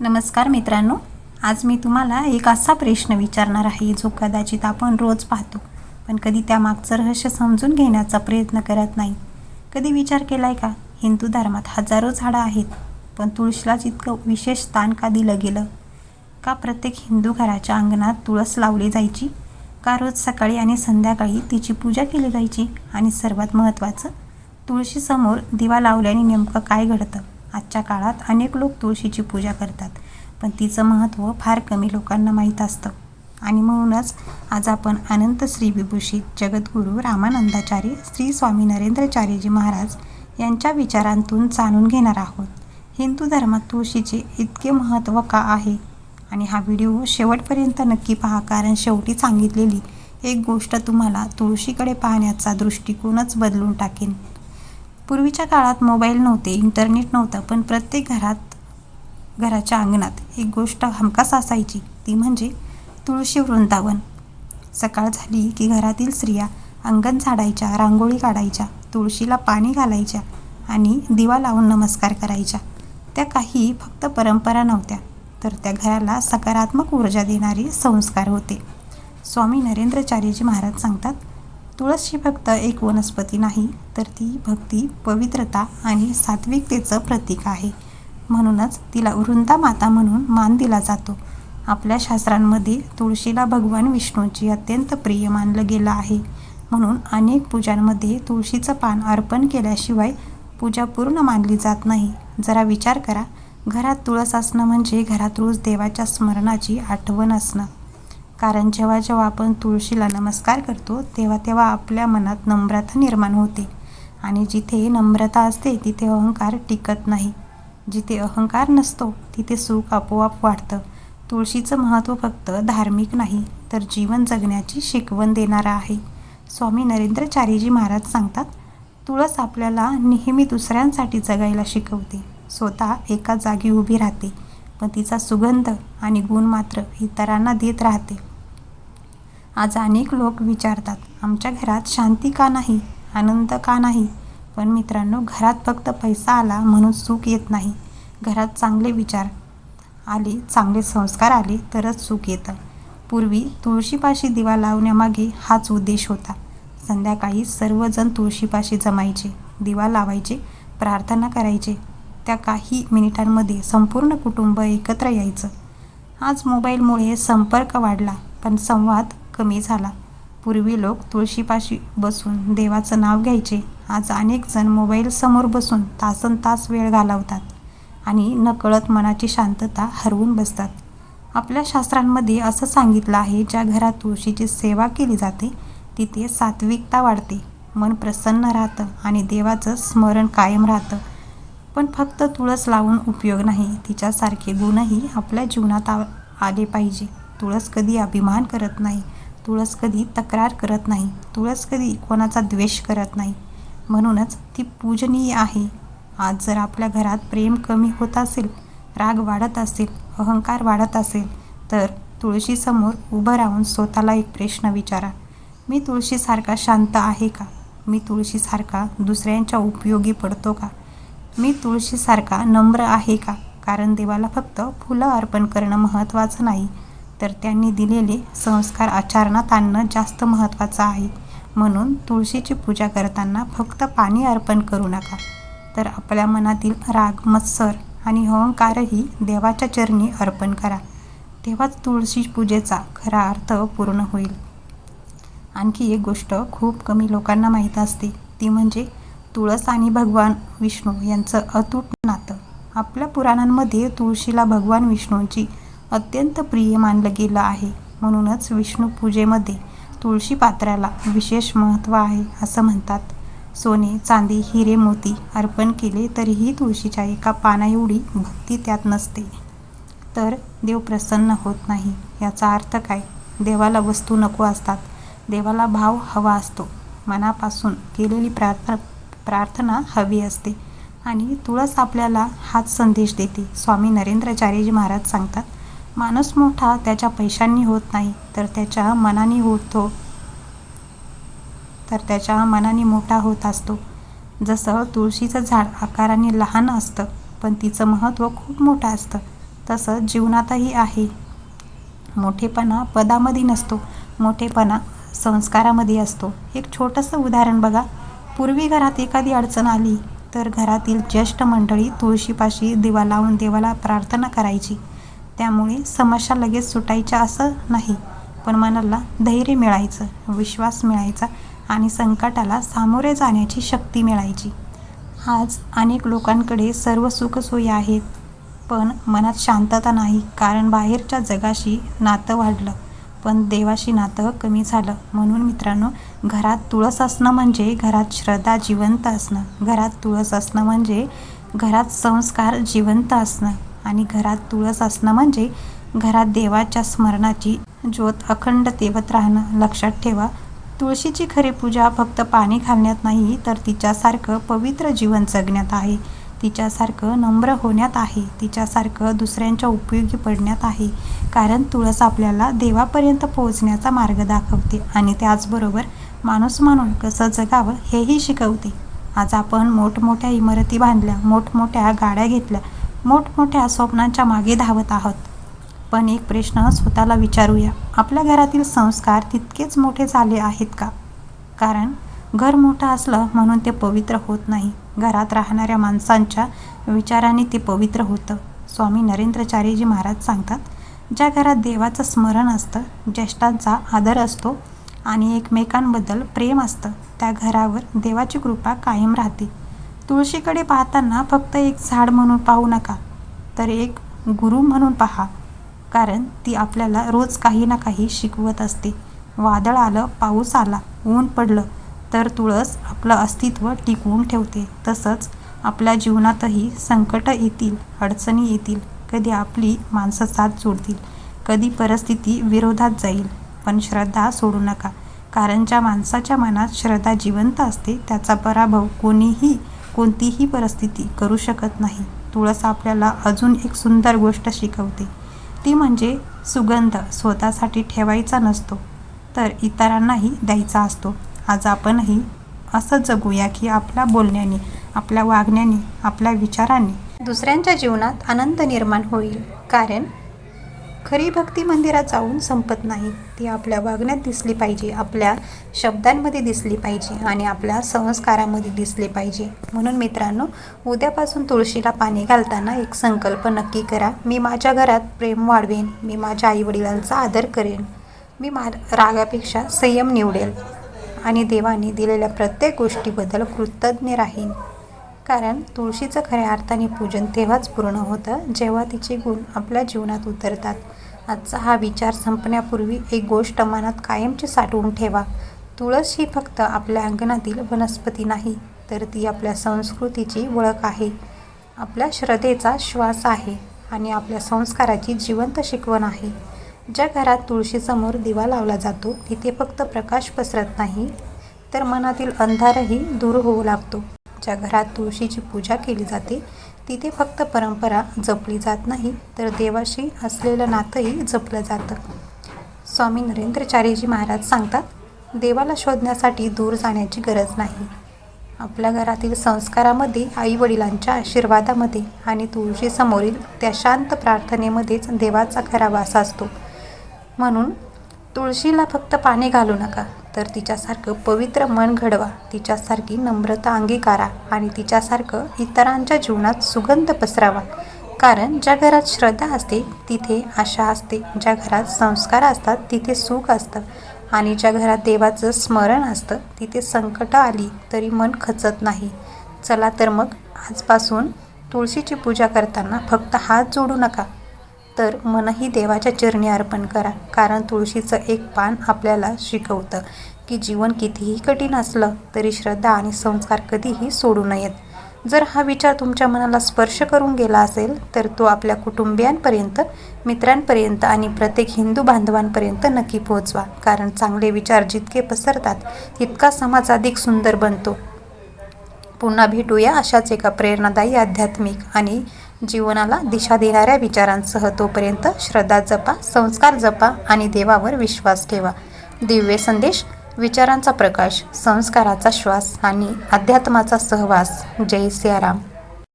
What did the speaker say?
नमस्कार मित्रांनो, आज मी तुम्हाला एक असा प्रश्न विचारणार आहे जो कदाचित आपण रोज पाहतो, पण कधी त्यामागचं रहस्य समजून घेण्याचा प्रयत्न करत नाही. कधी विचार केलाय का, हिंदू धर्मात हजारो झाडं आहेत, पण तुळशीला इतकं विशेष स्थान का दिलं गेलं? का प्रत्येक हिंदू घराच्या अंगणात तुळस लावली जायची? का रोज सकाळी आणि संध्याकाळी तिची पूजा केली जायची? आणि सर्वात महत्त्वाचं, तुळशीसमोर दिवा लावल्याने नेमकं काय घडतं? आजच्या काळात अनेक लोक तुळशीची पूजा करतात, पण तिचं महत्त्व फार कमी लोकांना माहीत असतं. आणि म्हणूनच आज आपण अनंत श्री विभूषित जगद्गुरू रामानंदाचार्य श्री स्वामी नरेंद्राचार्यजी महाराज यांच्या विचारांतून जाणून घेणार आहोत. हिंदू धर्मात तुळशीचे इतके महत्त्व का आहे? आणि हा व्हिडिओ शेवटपर्यंत नक्की पहा, कारण शेवटी सांगितलेली एक गोष्ट तुम्हाला तुळशीकडे पाहण्याचा दृष्टिकोनच बदलून टाकेल. पूर्वीच्या काळात मोबाईल नव्हते, इंटरनेट नव्हतं, पण प्रत्येक घराच्या अंगणात एक गोष्ट हमखास असायची, ती म्हणजे तुळशी वृंदावन. सकाळ झाली की घरातील स्त्रिया अंगण झाडायच्या, रांगोळी काढायच्या, तुळशीला पाणी घालायच्या आणि दिवा लावून नमस्कार करायच्या. त्या काही फक्त परंपरा नव्हत्या, तर त्या घराला सकारात्मक ऊर्जा देणारे संस्कार होते. स्वामी नरेंद्राचार्यजी महाराज सांगतात, तुळस ही फक्त एक वनस्पती नाही, तर ती भक्ती, पवित्रता आणि सात्विकतेचं प्रतीक आहे. म्हणूनच तिला वृंदा माता म्हणून मान दिला जातो. आपल्या शास्त्रांमध्ये तुळशीला भगवान विष्णूंची अत्यंत प्रिय मानलं गेलं आहे. म्हणून अनेक पूजांमध्ये तुळशीचं पान अर्पण केल्याशिवाय पूजा पूर्ण मानली जात नाही. जरा विचार करा, घरात तुळस असणं म्हणजे घरात रोज देवाच्या स्मरणाची आठवण असणं. कारण जेव्हा जेव्हा आपण तुळशीला नमस्कार करतो, तेव्हा तेव्हा आपल्या मनात नम्रता निर्माण होते. आणि जिथे नम्रता असते तिथे अहंकार टिकत नाही. जिथे अहंकार नसतो तिथे सुख आपोआप वाढतं. तुळशीचं महत्त्व फक्त धार्मिक नाही, तर जीवन जगण्याची शिकवण देणारं आहे. स्वामी नरेंद्राचार्यजी महाराज सांगतात, तुळस आपल्याला नेहमी दुसऱ्यांसाठी जगायला शिकवते. स्वतः एका जागी उभी राहते, पण तिचा सुगंध आणि गुण मात्र इतरांना देत राहते. आज अनेक लोक विचारतात, आमच्या घरात शांती का नाही, आनंद का नाही? पण मित्रांनो, घरात फक्त पैसा आला म्हणून सुख येत नाही. घरात चांगले विचार आले, चांगले संस्कार आले तरच सुख येतं. पूर्वी तुळशीपाशी दिवा लावण्यामागे हाच उद्देश होता. संध्याकाळी सर्वजण तुळशीपाशी जमायचे, दिवा लावायचे, प्रार्थना करायचे. त्या काही मिनिटांमध्ये संपूर्ण कुटुंब एकत्र यायचं. आज मोबाईलमुळे संपर्क वाढला, पण संवाद कमी झाला. पूर्वी लोक तुळशीपाशी बसून देवाचं नाव घ्यायचे. आज अनेक जण मोबाईलसमोर बसून तासनतास वेळ घालवतात आणि नकळत मनाची शांतता हरवून बसतात. आपल्या शास्त्रांमध्ये असं सांगितलं आहे, ज्या घरात तुळशीची सेवा केली जाते तिथे सात्विकता वाढते, मन प्रसन्न राहतं आणि देवाचं स्मरण कायम राहतं. पण फक्त तुळस लावून उपयोग नाही, तिच्यासारखे गुणही आपल्या जीवनात आले पाहिजे. तुळस कधी अभिमान करत नाही, तुळस कधी तक्रार करत नाही, तुळस कधी कोणाचा द्वेष करत नाही. म्हणूनच ती पूजनीय आहे. आज जर आपल्या घरात प्रेम कमी होत असेल, राग वाढत असेल, अहंकार वाढत असेल, तर तुळशीसमोर उभं राहून स्वतःला एक प्रश्न विचारा, मी तुळशीसारखा शांत आहे का? मी तुळशीसारखा दुसऱ्यांच्या उपयोगी पडतो का? मी तुळशीसारखा नम्र आहे का? कारण देवाला फक्त फुलं अर्पण करणं महत्त्वाचं नाही, तर त्यांनी दिलेले संस्कार आचरणात आणणं जास्त महत्त्वाचं आहे. म्हणून तुळशीची पूजा करताना फक्त पाणी अर्पण करू नका, तर आपल्या मनातील राग, मत्सर आणि अहंकारही देवाच्या चरणी अर्पण करा. तेव्हाच तुळशी पूजेचा खरा अर्थ पूर्ण होईल. आणखी एक गोष्ट खूप कमी लोकांना माहीत असते, ती म्हणजे तुळस आणि भगवान विष्णू यांचं अतूट नातं. आपल्या पुराणांमध्ये तुळशीला भगवान विष्णूंची अत्यंत प्रिय मानलं गेलं आहे. म्हणूनच विष्णू पूजेमध्ये तुळशी पात्राला विशेष महत्त्व आहे. असं म्हणतात, सोने, चांदी, हिरे, मोती अर्पण केले तरीही तुळशीच्या एका पानाएवढी भक्ती त्यात नसते, तर देव प्रसन्न होत नाही. याचा अर्थ काय? देवाला वस्तू नको असतात, देवाला भाव हवा असतो. मनापासून केलेली प्रार्थना हवी असते. आणि तुळस आपल्याला हाच संदेश देते. स्वामी नरेंद्राचार्यजी महाराज सांगतात, माणूस मोठा त्याच्या पैशांनी होत नाही, तर त्याच्या मनाने मोठा होत असतो. जसं तुळशीचं झाड आकाराने लहान असतं, पण तिचं महत्त्व खूप मोठं असतं. तसंच जीवनातही आहे. मोठेपणा पदामध्ये नसतो, मोठेपणा संस्कारामध्ये असतो. एक छोटंसं उदाहरण बघा. पूर्वी घरात एखादी अडचण आली तर घरातील ज्येष्ठ मंडळी तुळशीपाशी दिवा लावून देवाला प्रार्थना करायची. त्यामुळे समस्या लगेच सुटायच्या असं नाही, पण मनाला धैर्य मिळायचं, विश्वास मिळायचा आणि संकटाला सामोरे जाण्याची शक्ती मिळायची. आज अनेक लोकांकडे सर्व सुखसोयी आहेत, पण मनात शांतता नाही. कारण बाहेरच्या जगाशी नातं वाढलं, पण देवाशी नातं कमी झालं. म्हणून मित्रांनो, घरात तुळस असणं म्हणजे घरात श्रद्धा जिवंत असणं. घरात तुळस असणं म्हणजे घरात संस्कार जिवंत असणं. आणि घरात तुळस असणं म्हणजे घरात देवाच्या स्मरणाची ज्योत अखंड तेवत राहणं. लक्षात ठेवा, तुळशीची खरी पूजा फक्त पाणी घालण्यात नाही, तर तिच्यासारखं पवित्र जीवन जगण्यात आहे. तिच्यासारखं नम्र होण्यात आहे. तिच्यासारखं दुसऱ्यांच्या उपयोगी पडण्यात आहे. कारण तुळस आपल्याला देवापर्यंत पोहोचण्याचा मार्ग दाखवते आणि त्याचबरोबर माणूस म्हणून कसं जगावं हेही शिकवते. आज आपण मोठमोठ्या इमारती बांधल्या, मोठमोठ्या गाड्या घेतल्या, मोठमोठ्या स्वप्नांच्या मागे धावत आहोत. पण एक प्रश्न स्वतःला विचारूया, आपल्या घरातील संस्कार तितकेच मोठे झाले आहेत का? कारण घर मोठं असलं म्हणून ते पवित्र होत नाही. घरात राहणाऱ्या माणसांच्या विचाराने ते पवित्र होतं. स्वामी नरेंद्राचार्यजी महाराज सांगतात, ज्या घरात देवाचं स्मरण असतं, ज्येष्ठांचा आदर असतो आणि एकमेकांबद्दल प्रेम असतं, त्या घरावर देवाची कृपा कायम राहते. तुळशीकडे पाहताना फक्त एक झाड म्हणून पाहू नका, तर एक गुरु म्हणून पहा. कारण ती आपल्याला रोज काही ना काही शिकवत असते. वादळ आलं, पाऊस आला, ऊन पडलं, तर तुळस आपलं अस्तित्व टिकवून ठेवते. तसंच आपल्या जीवनातही संकट येतील, अडचणी येतील, कधी आपली माणसं साथ सोडतील, कधी परिस्थिती विरोधात जाईल, पण श्रद्धा सोडू नका. कारण ज्या माणसाच्या मनात श्रद्धा जिवंत असते त्याचा पराभव कोणतीही परिस्थिती करू शकत नाही. तुळस आपल्याला अजून एक सुंदर गोष्ट शिकवते, ती म्हणजे सुगंध स्वतःसाठी ठेवायचा नसतो, तर इतरांनाही द्यायचा असतो. आज आपणही असं जगूया की आपल्या बोलण्याने, आपल्या वागण्याने, आपल्या विचारांनी दुसऱ्यांच्या जीवनात आनंद निर्माण होईल. कारण खरी भक्ती मंदिरात जाऊन संपत नाही, ती आपल्या वागण्यात दिसली पाहिजे, आपल्या शब्दांमध्ये दिसली पाहिजे आणि आपल्या संस्कारामध्ये दिसली पाहिजे. म्हणून मित्रांनो, उद्यापासून तुळशीला पाणी घालताना एक संकल्प नक्की करा. मी माझ्या घरात प्रेम वाढवेन, मी माझ्या आईवडिलांचा आदर करेन, मी रागापेक्षा संयम निवडेल आणि देवाने दिलेल्या प्रत्येक गोष्टीबद्दल कृतज्ञ राहीन. कारण तुळशीचं खऱ्या अर्थाने पूजन तेव्हाच पूर्ण होतं जेव्हा तिचे गुण आपल्या जीवनात उतरतात. आजचा हा विचार संपण्यापूर्वी एक गोष्ट मनात कायमची साठवून ठेवा. तुळस ही फक्त आपल्या अंगणातील वनस्पती नाही, तर ती आपल्या संस्कृतीची ओळख आहे, आपल्या श्रद्धेचा श्वास आहे आणि आपल्या संस्काराची जिवंत शिकवण आहे. ज्या घरात तुळशीसमोर दिवा लावला जातो तिथे फक्त प्रकाश पसरत नाही, तर मनातील अंधारही दूर होऊ लागतो. ज्या घरात तुळशीची पूजा केली जाते तिथे फक्त परंपरा जपली जात नाही, तर देवाशी असलेलं नातंही जपलं जातं. स्वामी नरेंद्राचार्यजी महाराज सांगतात, देवाला शोधण्यासाठी दूर जाण्याची गरज नाही. आपल्या घरातील संस्कारामध्ये, आईवडिलांच्या आशीर्वादामध्ये आणि तुळशीसमोरील त्या शांत प्रार्थनेमध्येच देवाचा खरा वास असतो. म्हणून तुळशीला फक्त पाणी घालू नका, तर तिच्यासारखं पवित्र मन घडवा, तिच्यासारखी नम्रता अंगीकारा आणि तिच्यासारखं इतरांच्या जीवनात सुगंध पसरावा. कारण ज्या घरात श्रद्धा असते तिथे आशा असते, ज्या घरात संस्कार असतात तिथे सुख असतं आणि ज्या घरात देवाचं स्मरण असतं तिथे संकट आली तरी मन खचत नाही. चला तर मग आजपासून तुळशीची पूजा करताना फक्त हात जोडू नका, तर मनही देवाच्या चरणी अर्पण करा. कारण तुळशीचं एक पान आपल्याला शिकवतं की जीवन कितीही कठीण असलं तरी श्रद्धा आणि संस्कार कधीही सोडू नयेत. जर हा विचार तुमच्या मनाला स्पर्श करून गेला असेल तर तो आपल्या कुटुंबियांपर्यंत, मित्रांपर्यंत आणि प्रत्येक हिंदू बांधवांपर्यंत नक्की पोहोचवा. कारण चांगले विचार जितके पसरतात तितका समाज अधिक सुंदर बनतो. पुन्हा भेटूया अशाच एका प्रेरणादायी, आध्यात्मिक आणि जीवनाला दिशा देणाऱ्या विचारांसह. तोपर्यंत श्रद्धा जपा, संस्कार जपा आणि देवावर विश्वास ठेवा. दिव्य संदेश, विचारांचा प्रकाश, संस्काराचा श्वास आणि अध्यात्माचा सहवास. जय सियाराम.